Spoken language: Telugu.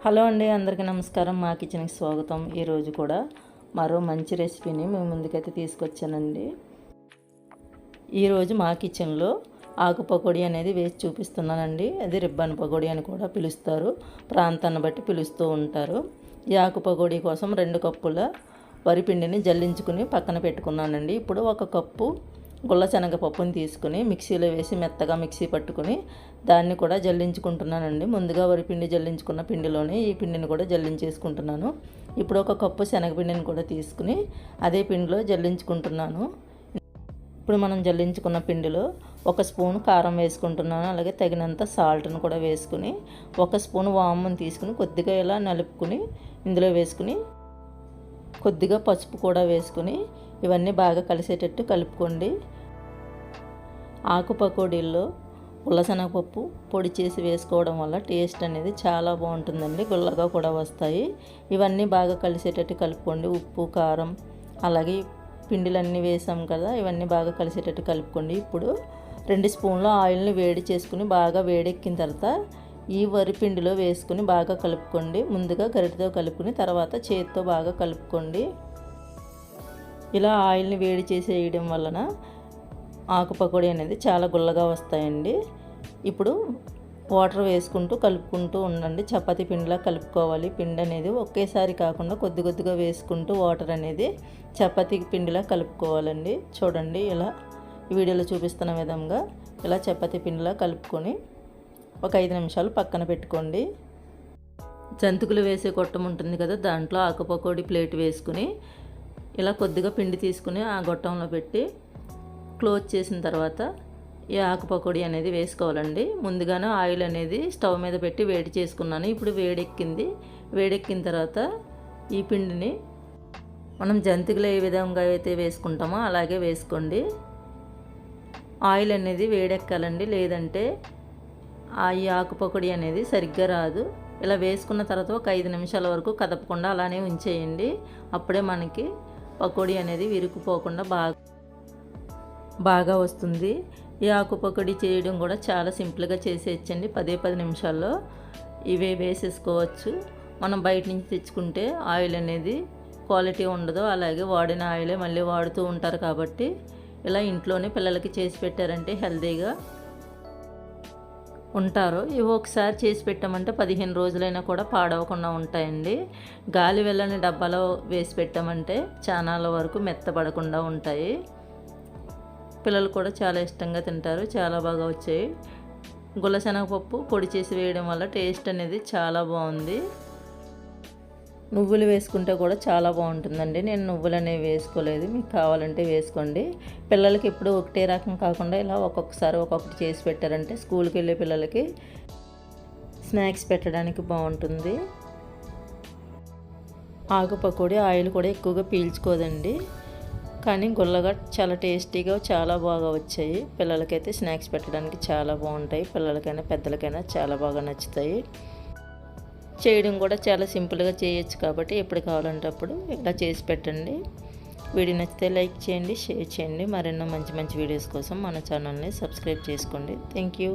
హలో అండి, అందరికీ నమస్కారం. మా కిచెన్కి స్వాగతం. ఈరోజు కూడా మరో మంచి రెసిపీని మేము ముందుకైతే తీసుకొచ్చానండి. ఈరోజు మా కిచెన్లో ఆకు పకోడీ అనేది వేసి చూపిస్తున్నానండి. అది రిబ్బన్ పకోడీ అని కూడా పిలుస్తారు, ప్రాంతాన్ని బట్టి పిలుస్తూ ఉంటారు. ఈ ఆకు పకోడీ కోసం 2 కప్పుల వరిపిండిని జల్లించుకుని పక్కన పెట్టుకున్నానండి. ఇప్పుడు 1 కప్పు గుల్ల శనగపప్పుని తీసుకుని మిక్సీలో వేసి మెత్తగా మిక్సీ పట్టుకుని దాన్ని కూడా జల్లించుకుంటున్నానండి. ముందుగా వరిపిండి జల్లించుకున్న పిండిలోనే ఈ పిండిని కూడా జల్లించేసుకుంటున్నాను. ఇప్పుడు 1 కప్పు శనగపిండిని కూడా తీసుకుని అదే పిండిలో జల్లించుకుంటున్నాను. ఇప్పుడు మనం జల్లించుకున్న పిండిలో 1 స్పూన్ కారం వేసుకుంటున్నాను. అలాగే తగినంత సాల్ట్ను కూడా వేసుకుని 1 స్పూన్ వామును తీసుకుని కొద్దిగా ఇలా నలుపుకుని ఇందులో వేసుకుని కొద్దిగా పసుపు కూడా వేసుకుని ఇవన్నీ బాగా కలిసేటట్టు కలుపుకోండి. ఆకు పకోడీల్లో గుల్లశనగపప్పు పొడి చేసి వేసుకోవడం వల్ల టేస్ట్ అనేది చాలా బాగుంటుందండి, గుల్లగా కూడా వస్తాయి. ఇవన్నీ బాగా కలిసేటట్టు కలుపుకోండి. ఉప్పు, కారం, అలాగే పిండిలన్నీ వేసాం కదా, ఇవన్నీ బాగా కలిసేటట్టు కలుపుకోండి. ఇప్పుడు 2 స్పూన్ల ఆయిల్ని వేడి చేసుకుని బాగా వేడెక్కిన తర్వాత ఈ వరిపిండిలో వేసుకుని బాగా కలుపుకోండి. ముందుగా గరిటెతో కలుపుకుని తర్వాత చేతితో బాగా కలుపుకోండి. ఇలా ఆయిల్ని వేడి చేసి వేయడం వలన ఆకు పకోడీ అనేది చాలా గుల్లగా వస్తాయండి. ఇప్పుడు వాటర్ వేసుకుంటూ కలుపుకుంటూ ఉండండి. చపాతీ పిండిలా కలుపుకోవాలి. పిండి అనేది ఒకేసారి కాకుండా కొద్ది కొద్దిగా వేసుకుంటూ వాటర్ అనేది చపాతీ పిండిలా కలుపుకోవాలండి. చూడండి, ఇలా ఈ వీడియోలో చూపిస్తున్న విధంగా ఇలా చపాతీ పిండిలా కలుపుకొని ఒక 5 నిమిషాలు పక్కన పెట్టుకోండి. జంతికలు వేసే గొట్టం ఉంటుంది కదా, దాంట్లో ఆకు పకోడీ ప్లేట్ వేసుకుని ఇలా కొద్దిగా పిండి తీసుకుని ఆ గొట్టంలో పెట్టి క్లోజ్ చేసిన తర్వాత ఈ ఆకు పకోడీ అనేది వేసుకోవాలండి. ముందుగానే ఆయిల్ అనేది స్టవ్ మీద పెట్టి వేడి చేసుకున్నాను. ఇప్పుడు వేడెక్కిన తర్వాత ఈ పిండిని మనం జంతికలు ఏ విధంగా అయితే వేసుకుంటామో అలాగే వేసుకోండి. ఆయిల్ అనేది వేడెక్కాలండి, లేదంటే ఈ ఆకు పకోడీ అనేది సరిగ్గా రాదు. ఇలా వేసుకున్న తర్వాత ఒక 5 నిమిషాల వరకు కదపకుండా అలానే ఉంచేయండి. అప్పుడే మనకి పకోడీ అనేది విరుకుపోకుండా బాగా వస్తుంది. ఈ ఆకు పకోడీ చేయడం కూడా చాలా సింపుల్గా చేసేయచ్చండి. 10 నిమిషాల్లో ఇవే వేసేసుకోవచ్చు. మనం బయట నుంచి తెచ్చుకుంటే ఆయిల్ అనేది క్వాలిటీ ఉండదు, అలాగే వాడిన ఆయిలే మళ్ళీ వాడుతూ ఉంటారు. కాబట్టి ఇలా ఇంట్లోనే పిల్లలకి చేసి పెట్టారంటే హెల్తీగా ఉంటారు. ఇవి ఒకసారి చేసి పెట్టామంటే 15 రోజులైనా కూడా పాడవకుండా ఉంటాయండి. గాలి వెళ్ళని డబ్బాలో వేసి పెట్టామంటే చాలా వరకు మెత్తపడకుండా ఉంటాయి. పిల్లలు కూడా చాలా ఇష్టంగా తింటారు. చాలా బాగా వచ్చాయి. గుల్ల శనగపప్పు పొడి చేసి వేయడం వల్ల టేస్ట్ అనేది చాలా బాగుంది. నువ్వులు వేసుకుంటే కూడా చాలా బాగుంటుందండి. నేను నువ్వులు అనేవి వేసుకోలేదు, మీకు కావాలంటే వేసుకోండి. పిల్లలకి ఎప్పుడు ఒకటే రకం కాకుండా ఇలా ఒక్కొక్కసారి ఒక్కొక్కటి చేసి పెట్టారంటే స్కూల్కి వెళ్ళే పిల్లలకి స్నాక్స్ పెట్టడానికి బాగుంటుంది. ఆకు పకోడీ ఆయిల్ కూడా ఎక్కువగా పీల్చుకోదండి, కానీ గుల్లగా చాలా టేస్టీగా చాలా బాగా వచ్చాయి. పిల్లలకైతే స్నాక్స్ పెట్టడానికి చాలా బాగుంటాయి. పిల్లలకైనా పెద్దలకైనా చాలా బాగా నచ్చుతాయి. చేయడం కూడా చాలా సింపుల్గా చేయొచ్చు. కాబట్టి ఎప్పుడు కావాలంటే అప్పుడు ఇలా చేసి పెట్టండి. వీడియో నచ్చితే లైక్ చేయండి, షేర్ చేయండి. మరెన్నో మంచి మంచి వీడియోస్ కోసం మన ఛానల్ని సబ్స్క్రైబ్ చేసుకోండి. Thank you.